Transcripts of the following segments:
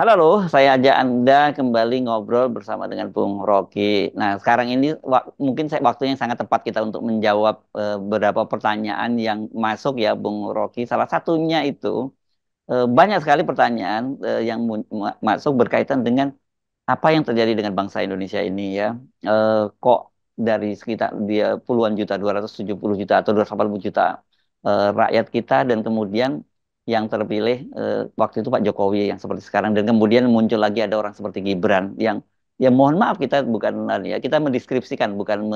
Halo, saya ajak Anda kembali ngobrol bersama dengan Bung Rocky. Nah, sekarang ini mungkin waktu yang sangat tepat kita untuk menjawab beberapa pertanyaan yang masuk ya, Bung Rocky. Salah satunya itu banyak sekali pertanyaan yang masuk berkaitan dengan apa yang terjadi dengan bangsa Indonesia ini ya. Kok dari sekitar dia puluhan juta, 270 juta atau 280 juta rakyat kita dan kemudian yang terpilih waktu itu Pak Jokowi yang seperti sekarang dan kemudian muncul lagi ada orang seperti Gibran yang ya mohon maaf kita bukan ya kita mendeskripsikan bukan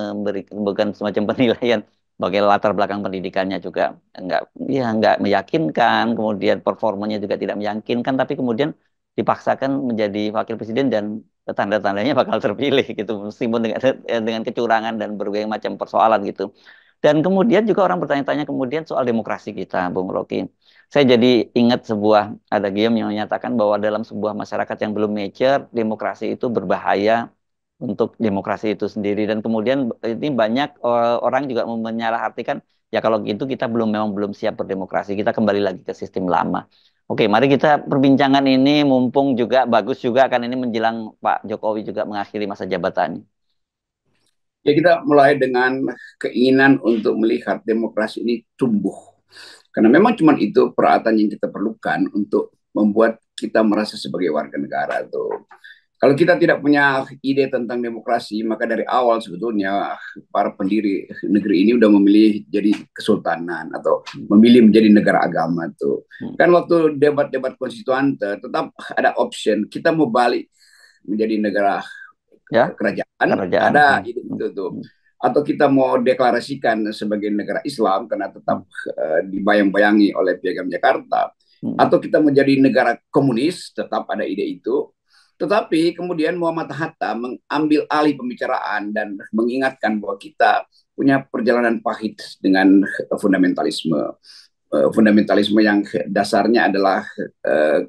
semacam penilaian bagi latar belakang pendidikannya juga enggak enggak meyakinkan, kemudian performanya juga tidak meyakinkan, tapi kemudian dipaksakan menjadi wakil presiden dan tanda-tandanya bakal terpilih gitu meskipun dengan kecurangan dan berbagai macam persoalan gitu. Dan kemudian juga orang bertanya-tanya kemudian soal demokrasi kita, Bung Rocky. Saya jadi ingat ada game yang menyatakan bahwa dalam sebuah masyarakat yang belum mature, demokrasi itu berbahaya untuk demokrasi itu sendiri. Dan kemudian ini banyak orang juga menyalahartikan, ya kalau gitu kita memang belum siap berdemokrasi, kita kembali lagi ke sistem lama. Oke, mari kita perbincangan ini mumpung juga bagus juga kan ini menjelang Pak Jokowi juga mengakhiri masa jabatannya. Ya, kita mulai dengan keinginan untuk melihat demokrasi ini tumbuh. Karena memang cuma itu peralatan yang kita perlukan untuk membuat kita merasa sebagai warga negara tuh. Kalau kita tidak punya ide tentang demokrasi, maka dari awal sebetulnya para pendiri negeri ini udah memilih jadi kesultanan atau Hmm. memilih menjadi negara agama tuh. Hmm. Kan waktu debat-debat konstituante tetap ada option kita mau balik menjadi negara Ya, kerajaan, kerajaan. ada Hmm. ide Hmm. itu tuh. Hmm. Atau kita mau deklarasikan sebagai negara Islam karena Hmm. tetap dibayang-bayangi oleh Piagam Jakarta. Hmm. Atau kita menjadi negara komunis, tetap ada ide itu. Tetapi kemudian Muhammad Hatta mengambil alih pembicaraan dan mengingatkan bahwa kita punya perjalanan pahit dengan fundamentalisme. Fundamentalisme yang dasarnya adalah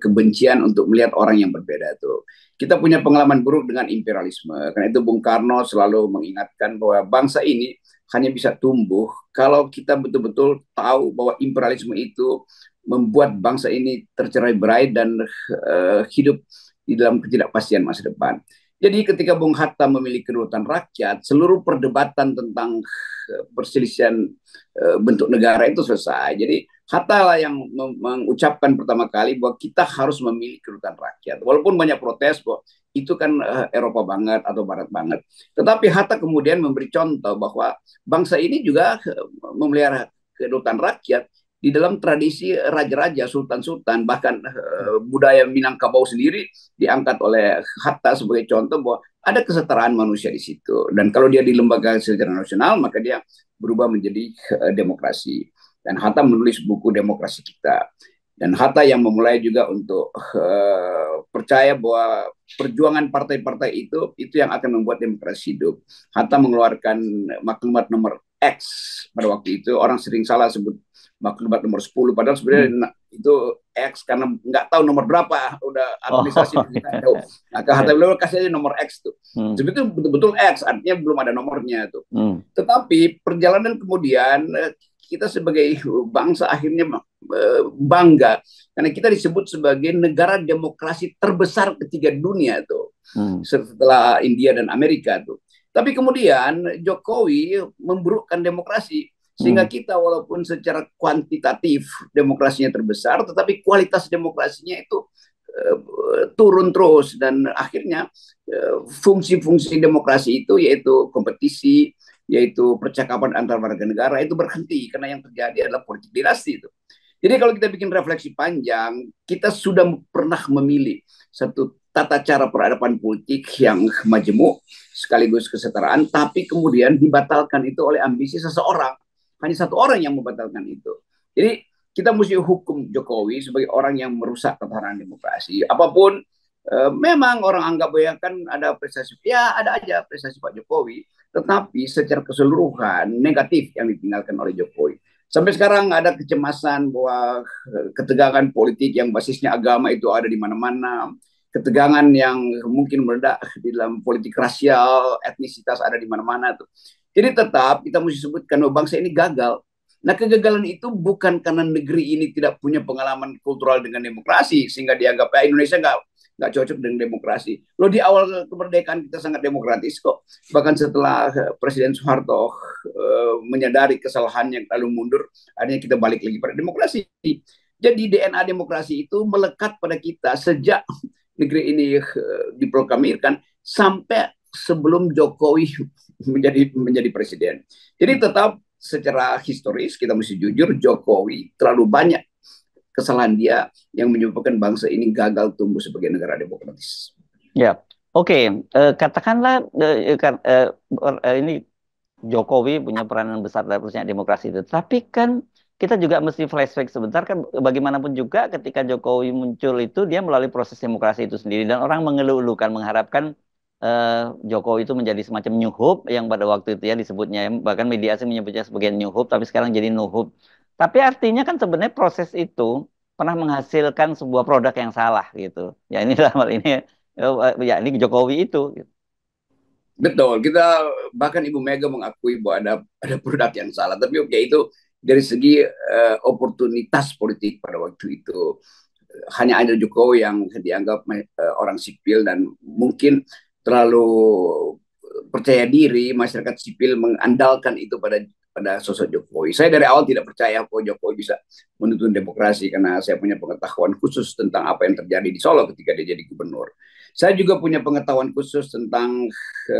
kebencian untuk melihat orang yang berbeda itu. Kita punya pengalaman buruk dengan imperialisme. Karena itu Bung Karno selalu mengingatkan bahwa bangsa ini hanya bisa tumbuh kalau kita betul-betul tahu bahwa imperialisme itu membuat bangsa ini tercerai-berai dan hidup di dalam ketidakpastian masa depan. Jadi ketika Bung Hatta memiliki kedaulatan rakyat, seluruh perdebatan tentang perselisihan bentuk negara itu selesai. Jadi Hatta lah yang mengucapkan pertama kali bahwa kita harus memilih kedaulatan rakyat. Walaupun banyak protes bahwa itu kan Eropa banget atau Barat banget. Tetapi Hatta kemudian memberi contoh bahwa bangsa ini juga memelihara kedaulatan rakyat di dalam tradisi raja-raja, sultan-sultan, bahkan budaya Minangkabau sendiri diangkat oleh Hatta sebagai contoh bahwa ada kesetaraan manusia di situ. Dan kalau dia di lembaga secara nasional, maka dia berubah menjadi demokrasi. Dan Hatta menulis buku Demokrasi Kita. Dan Hatta yang memulai juga untuk percaya bahwa perjuangan partai-partai itu yang akan membuat demokrasi hidup. Hatta mengeluarkan maklumat nomor X pada waktu itu. Orang sering salah sebut maklumat nomor 10, padahal Hmm. sebenarnya itu X karena nggak tahu nomor berapa, udah administrasi Oh, kita tahu. Nah, Hatta ya. beliau kasih aja nomor X tuh. Hmm. Sebetulnya betul-betul X, artinya belum ada nomornya tuh. Hmm. Tetapi perjalanan kemudian kita sebagai bangsa akhirnya bangga karena kita disebut sebagai negara demokrasi terbesar ketiga dunia tuh Hmm. setelah India dan Amerika tuh. Tapi kemudian Jokowi memburukkan demokrasi sehingga Hmm. kita walaupun secara kuantitatif demokrasinya terbesar, tetapi kualitas demokrasinya itu turun terus dan akhirnya fungsi-fungsi demokrasi itu yaitu kompetisi, yaitu percakapan antar warga negara itu berhenti karena yang terjadi adalah politik dinasti itu. Jadi kalau kita bikin refleksi panjang, kita sudah pernah memilih satu tata cara peradaban politik yang majemuk sekaligus kesetaraan, tapi kemudian dibatalkan itu oleh ambisi seseorang. Hanya satu orang yang membatalkan itu. Jadi kita mesti hukum Jokowi sebagai orang yang merusak tatanan demokrasi. Apapun memang orang anggap ya kan ada prestasi, ya ada aja prestasi Pak Jokowi, tetapi secara keseluruhan negatif yang ditinggalkan oleh Jokowi. Sampai sekarang ada kecemasan bahwa ketegangan politik yang basisnya agama itu ada di mana-mana, ketegangan yang mungkin meledak di dalam politik rasial, etnisitas ada di mana-mana tuh. Jadi tetap kita mesti sebutkan bahwa bangsa ini gagal. Nah, kegagalan itu bukan karena negeri ini tidak punya pengalaman kultural dengan demokrasi sehingga dianggap Indonesia nggak cocok dengan demokrasi. Lo di awal kemerdekaan kita sangat demokratis kok. Bahkan setelah Presiden Soeharto menyadari kesalahannya lalu mundur, akhirnya kita balik lagi pada demokrasi. Jadi DNA demokrasi itu melekat pada kita sejak negeri ini diproklamirkan sampai sebelum Jokowi menjadi presiden. Jadi tetap secara historis kita mesti jujur, Jokowi terlalu banyak kesalahan dia yang menyebabkan bangsa ini gagal tumbuh sebagai negara demokratis. Ya, oke. Katakanlah ini Jokowi punya peranan besar dalam perjalanan demokrasi itu. Tapi kan kita juga mesti flashback sebentar kan bagaimanapun juga ketika Jokowi muncul itu dia melalui proses demokrasi itu sendiri dan orang mengeluh-elukan mengharapkan Jokowi itu menjadi semacam New Hope yang pada waktu itu ya disebutnya bahkan media asing menyebutnya sebagai New Hope tapi sekarang jadi No Hope. Tapi artinya kan sebenarnya proses itu pernah menghasilkan sebuah produk yang salah gitu. Ya ini dalam hal ini ya ini Jokowi itu. Gitu. Betul, kita bahkan Ibu Mega mengakui bahwa ada produk yang salah. Tapi oke, itu dari segi oportunitas politik pada waktu itu hanya ada Jokowi yang dianggap orang sipil dan mungkin terlalu percaya diri masyarakat sipil mengandalkan itu pada sosok Jokowi. Saya dari awal tidak percaya bahwa Jokowi bisa menuntun demokrasi karena saya punya pengetahuan khusus tentang apa yang terjadi di Solo ketika dia jadi gubernur. Saya juga punya pengetahuan khusus tentang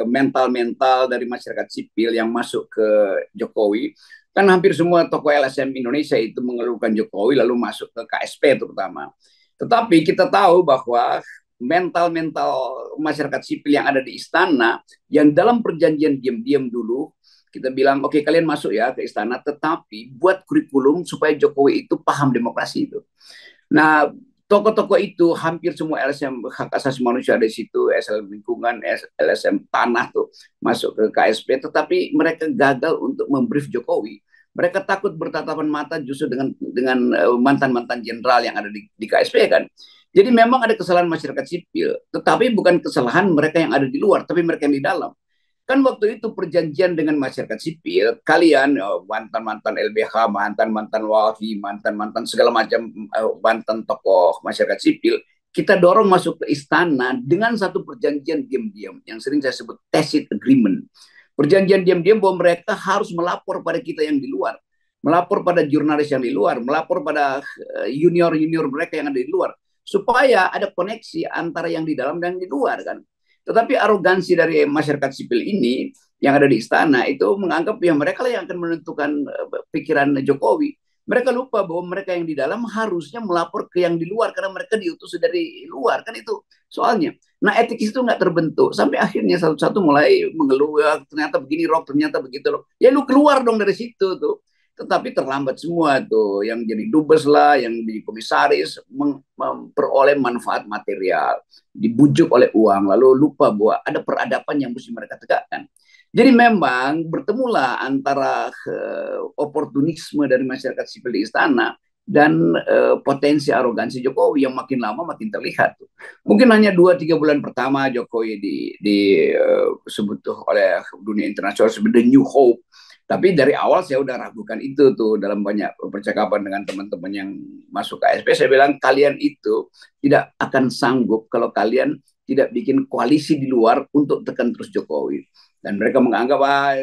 mental-mental dari masyarakat sipil yang masuk ke Jokowi. Kan hampir semua tokoh LSM Indonesia itu mengeluhkan Jokowi lalu masuk ke KSP terutama. Tetapi kita tahu bahwa mental-mental masyarakat sipil yang ada di istana yang dalam perjanjian diam-diam dulu kita bilang oke, kalian masuk ya ke istana tetapi buat kurikulum supaya Jokowi itu paham demokrasi itu. Nah, tokoh-tokoh itu hampir semua LSM hak asasi manusia di situ, LSM lingkungan, LSM tanah tuh masuk ke KSP, tetapi mereka gagal untuk membrief Jokowi. Mereka takut bertatapan mata justru dengan mantan-mantan jenderal yang ada di KSP kan. Jadi memang ada kesalahan masyarakat sipil, tetapi bukan kesalahan mereka yang ada di luar, tapi mereka yang di dalam. Kan waktu itu perjanjian dengan masyarakat sipil, kalian mantan-mantan LBH, mantan-mantan WALHI, mantan-mantan segala macam mantan tokoh masyarakat sipil, kita dorong masuk ke istana dengan satu perjanjian diam-diam yang sering saya sebut tacit agreement. Perjanjian diam-diam bahwa mereka harus melapor pada kita yang di luar, melapor pada jurnalis yang di luar, melapor pada junior-junior mereka yang ada di luar, supaya ada koneksi antara yang di dalam dan di luar kan. Tetapi arogansi dari masyarakat sipil ini yang ada di istana itu menganggap ya mereka lah yang akan menentukan pikiran Jokowi. Mereka lupa bahwa mereka yang di dalam harusnya melapor ke yang di luar karena mereka diutus dari luar kan itu soalnya. Nah etik itu nggak terbentuk sampai akhirnya satu-satu mulai mengeluh ya, ternyata begini Rob, ternyata begitu loh. Ya lu keluar dong dari situ tuh. Tetapi terlambat semua tuh yang jadi dubes lah, yang jadi komisaris memperoleh manfaat material, dibujuk oleh uang, lalu lupa bahwa ada peradaban yang mesti mereka tegakkan. Jadi memang bertemulah antara oportunisme dari masyarakat sipil di istana dan potensi arogansi Jokowi yang makin lama makin terlihat. Mungkin hanya 2-3 bulan pertama Jokowi disebut oleh dunia internasional sebagai New Hope. Tapi dari awal saya udah ragukan itu tuh dalam banyak percakapan dengan teman-teman yang masuk KSP. Saya bilang kalian itu tidak akan sanggup kalau kalian tidak bikin koalisi di luar untuk tekan terus Jokowi. Dan mereka menganggap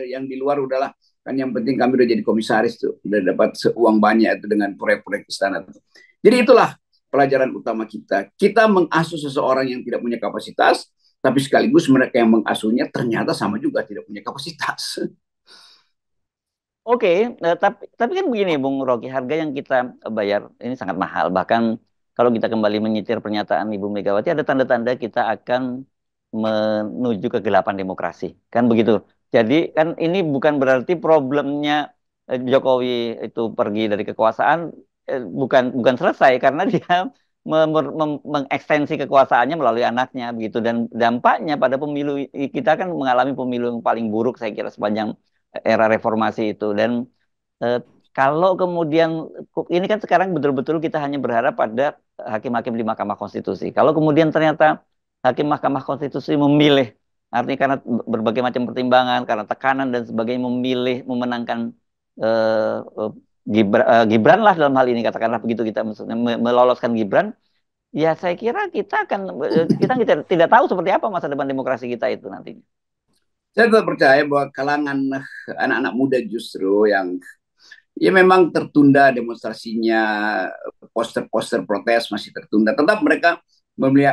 yang di luar udahlah kan yang penting kami udah jadi komisaris tuh, udah dapat uang banyak itu dengan proyek-proyek istana tuh. Jadi itulah pelajaran utama kita. Kita mengasuh seseorang yang tidak punya kapasitas, tapi sekaligus mereka yang mengasuhnya ternyata sama juga tidak punya kapasitas. Oke, tapi kan begini, Bung Rocky, harga yang kita bayar ini sangat mahal. Bahkan kalau kita kembali menyitir pernyataan Ibu Megawati, ada tanda-tanda kita akan menuju kegelapan demokrasi, kan begitu. Jadi kan ini bukan berarti problemnya Jokowi itu pergi dari kekuasaan, bukan selesai karena dia mengekstensi kekuasaannya melalui anaknya, begitu. Dan dampaknya pada pemilu kita kan mengalami pemilu yang paling buruk, saya kira sepanjang era reformasi itu dan eh, kalau kemudian ini kan sekarang betul-betul kita hanya berharap pada hakim-hakim di Mahkamah Konstitusi. Kalau kemudian ternyata hakim Mahkamah Konstitusi memilih artinya karena berbagai macam pertimbangan, karena tekanan dan sebagainya memilih memenangkan Gibran lah dalam hal ini katakanlah begitu kita maksudnya meloloskan Gibran Ya, saya kira kita tidak tahu seperti apa masa depan demokrasi kita itu nantinya. Saya tetap percaya bahwa kalangan anak-anak muda justru yang ya memang tertunda demonstrasinya, poster-poster protes masih tertunda. Tetap mereka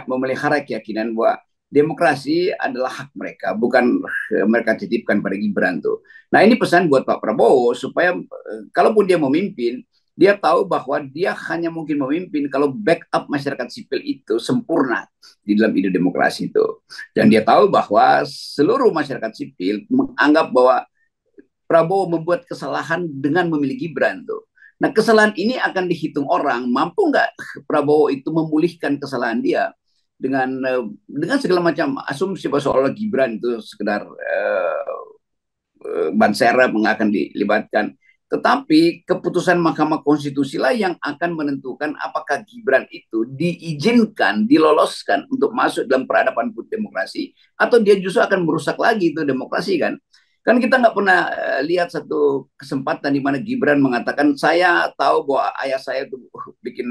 memelihara keyakinan bahwa demokrasi adalah hak mereka, bukan mereka titipkan pada Gibran tuh. Nah ini pesan buat Pak Prabowo supaya kalaupun dia memimpin, dia tahu bahwa dia hanya mungkin memimpin kalau backup masyarakat sipil itu sempurna di dalam ide demokrasi itu. Dan dia tahu bahwa seluruh masyarakat sipil menganggap bahwa Prabowo membuat kesalahan dengan memilih Gibran tuh. Nah kesalahan ini akan dihitung orang, mampu nggak Prabowo itu memulihkan kesalahan dia dengan segala macam asumsi bahwa soal Gibran itu sekedar ban serep akan dilibatkan. Tetapi keputusan Mahkamah Konstitusi lah yang akan menentukan apakah Gibran itu diizinkan, diloloskan untuk masuk dalam peradaban demokrasi, atau dia justru akan merusak lagi itu demokrasi kan. Kan kita nggak pernah lihat satu kesempatan di mana Gibran mengatakan saya tahu bahwa ayah saya itu bikin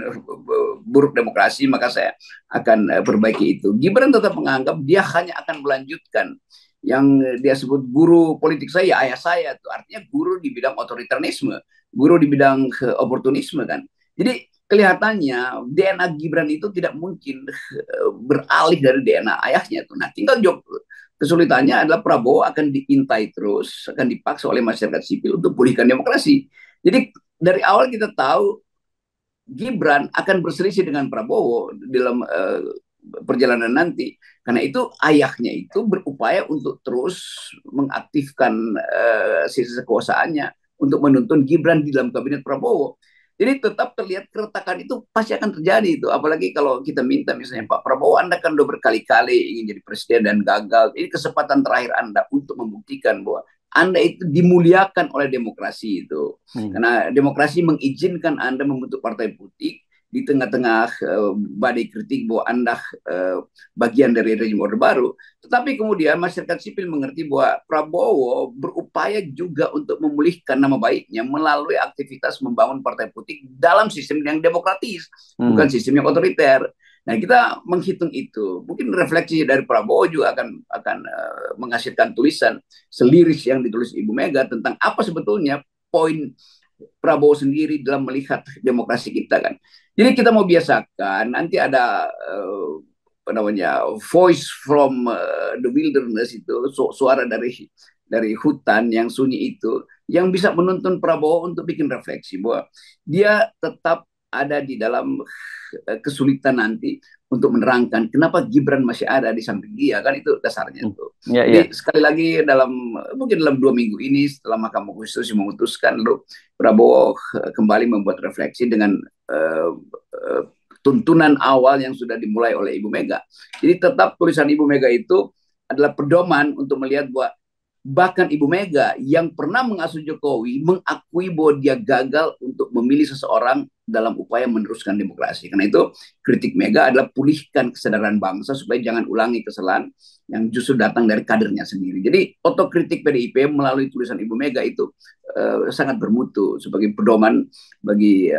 buruk demokrasi, maka saya akan perbaiki itu. Gibran tetap menganggap dia hanya akan melanjutkan yang dia sebut guru politik saya, ya ayah saya itu artinya guru di bidang otoritarisme, guru di bidang oportunisme kan. Jadi kelihatannya DNA Gibran itu tidak mungkin beralih dari DNA ayahnya itu. Nah, tinggal jawab kesulitannya adalah Prabowo akan diintai terus, akan dipaksa oleh masyarakat sipil untuk pulihkan demokrasi. Jadi dari awal kita tahu Gibran akan berselisih dengan Prabowo dalam perjalanan nanti. Karena itu ayahnya itu berupaya untuk terus mengaktifkan sisa kekuasaannya untuk menuntun Gibran di dalam kabinet Prabowo. Jadi tetap terlihat keretakan itu pasti akan terjadi itu. Apalagi kalau kita minta misalnya Pak Prabowo, Anda kan udah berkali-kali ingin jadi presiden dan gagal. Ini kesempatan terakhir Anda untuk membuktikan bahwa Anda itu dimuliakan oleh demokrasi itu. Karena demokrasi mengizinkan Anda membentuk partai politik di tengah-tengah badai kritik bahwa Anda bagian dari rezim Orde Baru. Tetapi kemudian masyarakat sipil mengerti bahwa Prabowo berupaya juga untuk memulihkan nama baiknya melalui aktivitas membangun partai politik dalam sistem yang demokratis, bukan sistem yang otoriter. Nah, kita menghitung itu. Mungkin refleksi dari Prabowo juga akan menghasilkan tulisan seliris yang ditulis Ibu Mega tentang apa sebetulnya poin Prabowo sendiri dalam melihat demokrasi kita kan. Jadi kita mau biasakan nanti ada apa namanya voice from the wilderness itu suara dari hutan yang sunyi itu yang bisa menuntun Prabowo untuk bikin refleksi bahwa dia tetap ada di dalam kesulitan nanti untuk menerangkan kenapa Gibran masih ada di samping dia kan itu dasarnya tuh. Ya, Jadi ya. sekali lagi mungkin dalam 2 minggu ini setelah Mahkamah Konstitusi memutuskan lalu Prabowo kembali membuat refleksi dengan uh, uh, tuntunan awal yang sudah dimulai oleh Ibu Mega. Jadi tetap tulisan Ibu Mega itu adalah pedoman untuk melihat bahwa bahkan Ibu Mega yang pernah mengasuh Jokowi mengakui bahwa dia gagal untuk memilih seseorang dalam upaya meneruskan demokrasi. Karena itu kritik Mega adalah pulihkan kesadaran bangsa supaya jangan ulangi kesalahan yang justru datang dari kadernya sendiri. Jadi otokritik PDIP melalui tulisan Ibu Mega itu sangat bermutu sebagai pedoman bagi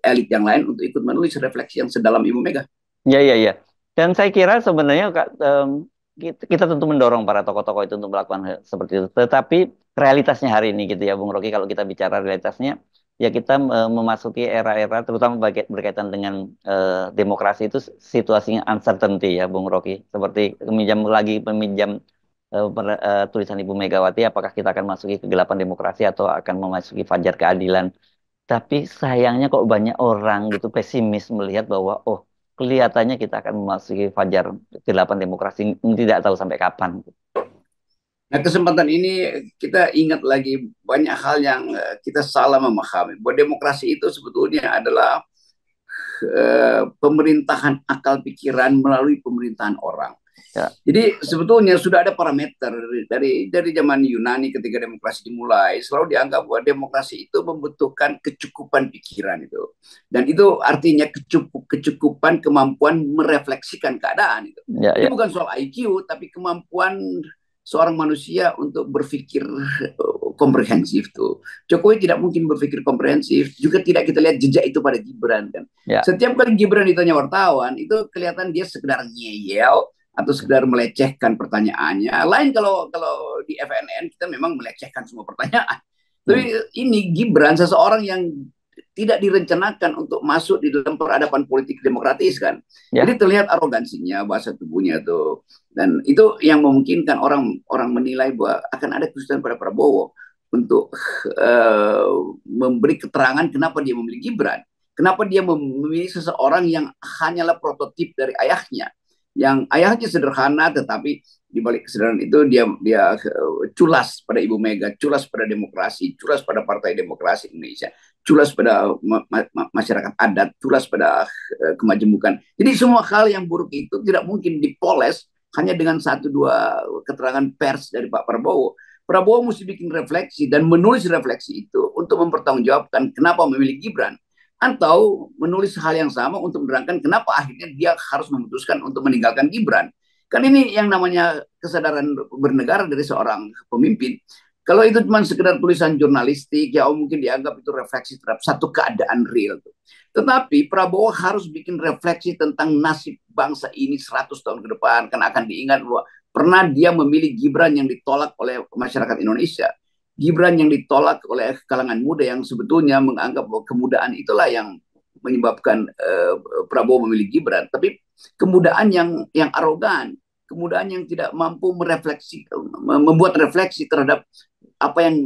elit yang lain untuk ikut menulis refleksi yang sedalam Ibu Mega. Ya, ya, ya. Dan saya kira sebenarnya kita tentu mendorong para tokoh-tokoh itu untuk melakukan hal seperti itu. Tetapi realitasnya hari ini gitu ya, Bung Rocky, kalau kita bicara realitasnya, ya kita memasuki era-era, terutama berkaitan dengan demokrasi itu situasinya uncertainty ya, Bung Rocky. Seperti peminjam tulisan Ibu Megawati, apakah kita akan masuki kegelapan demokrasi atau akan memasuki fajar keadilan? Tapi sayangnya kok banyak orang gitu pesimis melihat bahwa oh kelihatannya kita akan memasuki fajar ke-8 demokrasi tidak tahu sampai kapan. Nah, kesempatan ini kita ingat lagi banyak hal yang kita salah memahami. Bahwa demokrasi itu sebetulnya adalah pemerintahan akal pikiran melalui pemerintahan orang. Ya. Jadi sebetulnya sudah ada parameter dari zaman Yunani ketika demokrasi dimulai selalu dianggap bahwa demokrasi itu membutuhkan kecukupan pikiran itu dan itu artinya kecukupan kemampuan merefleksikan keadaan itu. Ya, Jadi ya. bukan soal IQ tapi kemampuan seorang manusia untuk berpikir komprehensif tuh. Jokowi tidak mungkin berpikir komprehensif, juga tidak kita lihat jejak itu pada Gibran kan. Ya. Setiap kali Gibran ditanya wartawan, itu kelihatan dia sekedar ngeyel atau sekedar melecehkan pertanyaannya. Lain kalau di FNN kita memang melecehkan semua pertanyaan. Tapi ini Gibran seseorang yang tidak direncanakan untuk masuk di dalam peradaban politik demokratis kan. Ya. Jadi terlihat arogansinya, bahasa tubuhnya tuh. Dan itu yang memungkinkan orang menilai bahwa akan ada kesulitan pada Prabowo untuk memberi keterangan kenapa dia memilih Gibran. Kenapa dia memilih seseorang yang hanyalah prototip dari ayahnya. Yang ayahnya sederhana tetapi di balik kesadaran itu dia culas pada Ibu Mega, culas pada demokrasi, culas pada Partai Demokrasi Indonesia, culas pada masyarakat adat, culas pada kemajemukan. Jadi semua hal yang buruk itu tidak mungkin dipoles hanya dengan satu dua keterangan pers dari Pak Prabowo. Prabowo mesti bikin refleksi dan menulis refleksi itu untuk mempertanggungjawabkan kenapa memilih Gibran. Atau menulis hal yang sama untuk menerangkan kenapa akhirnya dia harus memutuskan untuk meninggalkan Gibran. Kan ini yang namanya kesadaran bernegara dari seorang pemimpin. Kalau itu cuma sekedar tulisan jurnalistik, ya mungkin dianggap itu refleksi terhadap satu keadaan real. Tetapi Prabowo harus bikin refleksi tentang nasib bangsa ini 100 tahun ke depan. Karena akan diingat bahwa pernah dia memilih Gibran yang ditolak oleh masyarakat Indonesia. Gibran yang ditolak oleh kalangan muda yang sebetulnya menganggap bahwa kemudaan itulah yang menyebabkan Prabowo memilih Gibran. Tapi kemudaan yang arogan, kemudaan yang tidak mampu membuat refleksi terhadap apa yang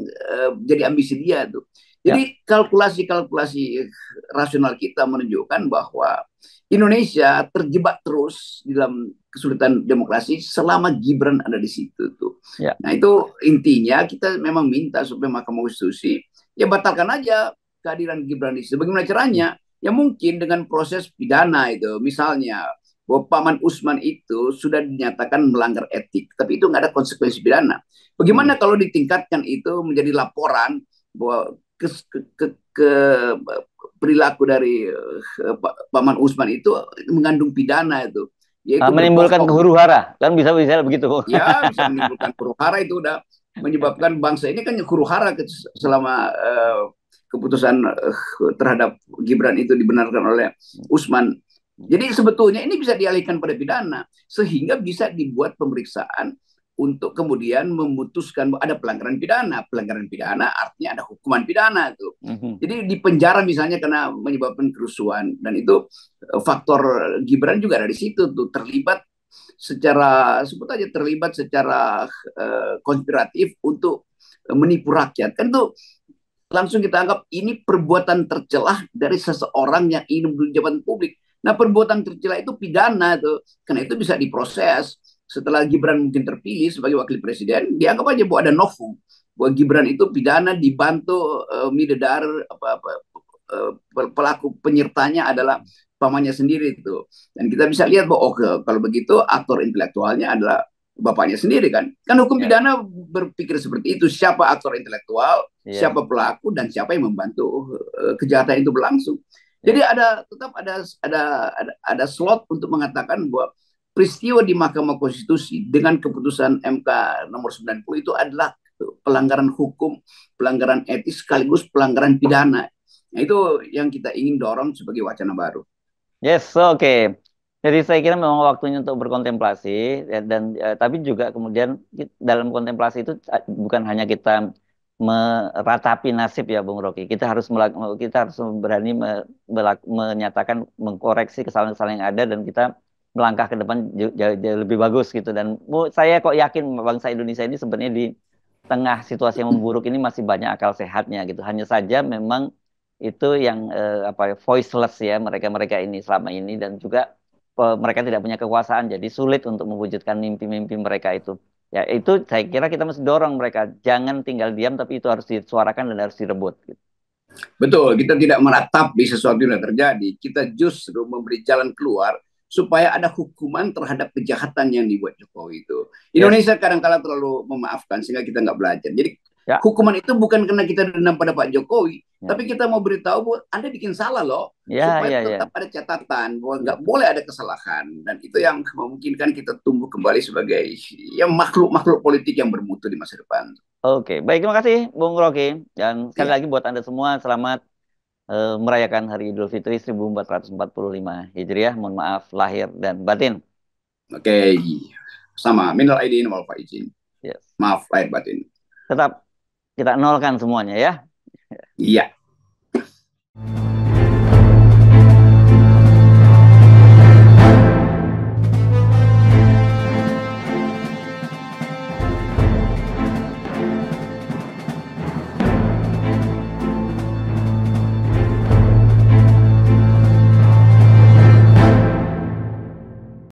jadi ambisi dia tuh. Jadi kalkulasi-kalkulasi rasional kita menunjukkan bahwa Indonesia terjebak terus di dalam kesulitan demokrasi selama Gibran ada di situ tuh. Ya. Nah itu intinya kita memang minta supaya Mahkamah Konstitusi ya batalkan aja kehadiran Gibran di situ. Bagaimana caranya? Ya mungkin dengan proses pidana itu, misalnya bahwa Paman Usman itu sudah dinyatakan melanggar etik, tapi itu nggak ada konsekuensi pidana. Bagaimana kalau ditingkatkan itu menjadi laporan bahwa perilaku dari Paman Usman itu mengandung pidana itu, yaitu menimbulkan huru-hara, kan bisa begitu. Ya bisa menimbulkan huru-hara, itu udah menyebabkan bangsa ini kan huru-hara selama keputusan terhadap Gibran itu dibenarkan oleh Usman. Jadi sebetulnya ini bisa dialihkan pada pidana sehingga bisa dibuat pemeriksaan untuk kemudian memutuskan bahwa ada pelanggaran pidana. Pelanggaran pidana artinya ada hukuman pidana itu. Jadi di penjara misalnya karena menyebabkan kerusuhan, dan itu faktor Gibran juga ada di situ tuh, terlibat secara konspiratif untuk menipu rakyat. Kan tuh langsung kita anggap ini perbuatan tercelah dari seseorang yang ingin menduduki jabatan publik. Nah, perbuatan tercela itu pidana tuh. Karena itu bisa diproses. Setelah Gibran mungkin terpilih sebagai wakil presiden, dianggap aja bahwa ada novum, bahwa Gibran itu pidana dibantu midedar pelaku penyertanya adalah pamannya sendiri itu. Dan kita bisa lihat bahwa kalau begitu aktor intelektualnya adalah bapaknya sendiri kan. Kan hukum pidana berpikir seperti itu, siapa aktor intelektual, siapa pelaku, dan siapa yang membantu kejahatan itu berlangsung. Jadi tetap ada slot untuk mengatakan bahwa peristiwa di Mahkamah Konstitusi dengan keputusan MK nomor 90 itu adalah pelanggaran hukum, pelanggaran etis, sekaligus pelanggaran pidana. Nah, itu yang kita ingin dorong sebagai wacana baru. Yes, oke. Jadi saya kira memang waktunya untuk berkontemplasi, dan tapi juga kemudian dalam kontemplasi itu bukan hanya kita meratapi nasib ya Bung Rocky. Kita harus berani menyatakan, mengkoreksi kesalahan-kesalahan yang ada, dan kita melangkah ke depan jauh lebih bagus gitu. Dan saya kok yakin bangsa Indonesia ini sebenarnya di tengah situasi yang memburuk ini masih banyak akal sehatnya gitu. Hanya saja memang itu yang voiceless ya mereka ini selama ini, dan juga mereka tidak punya kekuasaan, jadi sulit untuk mewujudkan mimpi-mimpi mereka itu. Ya itu saya kira kita mesti dorong mereka, jangan tinggal diam, tapi itu harus disuarakan dan harus direbut. Gitu. Betul, kita tidak meratapi sesuatu yang terjadi, kita justru memberi jalan keluar supaya ada hukuman terhadap kejahatan yang dibuat Jokowi itu. Indonesia kadang-kala terlalu memaafkan sehingga kita nggak belajar. Jadi Ya, Hukuman itu bukan karena kita dendam pada Pak Jokowi, ya, tapi kita mau beritahu bahwa Anda bikin salah loh, ya, supaya ya, tetap ya. ada catatan bahwa nggak Ya. boleh ada kesalahan. Dan itu yang memungkinkan kita tumbuh kembali sebagai ya makhluk-makhluk politik yang bermutu di masa depan. Oke, baik, terima kasih Bung Rocky. Dan sekali Iya, lagi buat Anda semua, selamat merayakan Hari Idul Fitri 1445 Hijriah. Mohon maaf lahir dan batin. oke. Sama, minal aidin wal faizin. Yes. Maaf lahir batin. Tetap kita nolkan semuanya ya. Iya.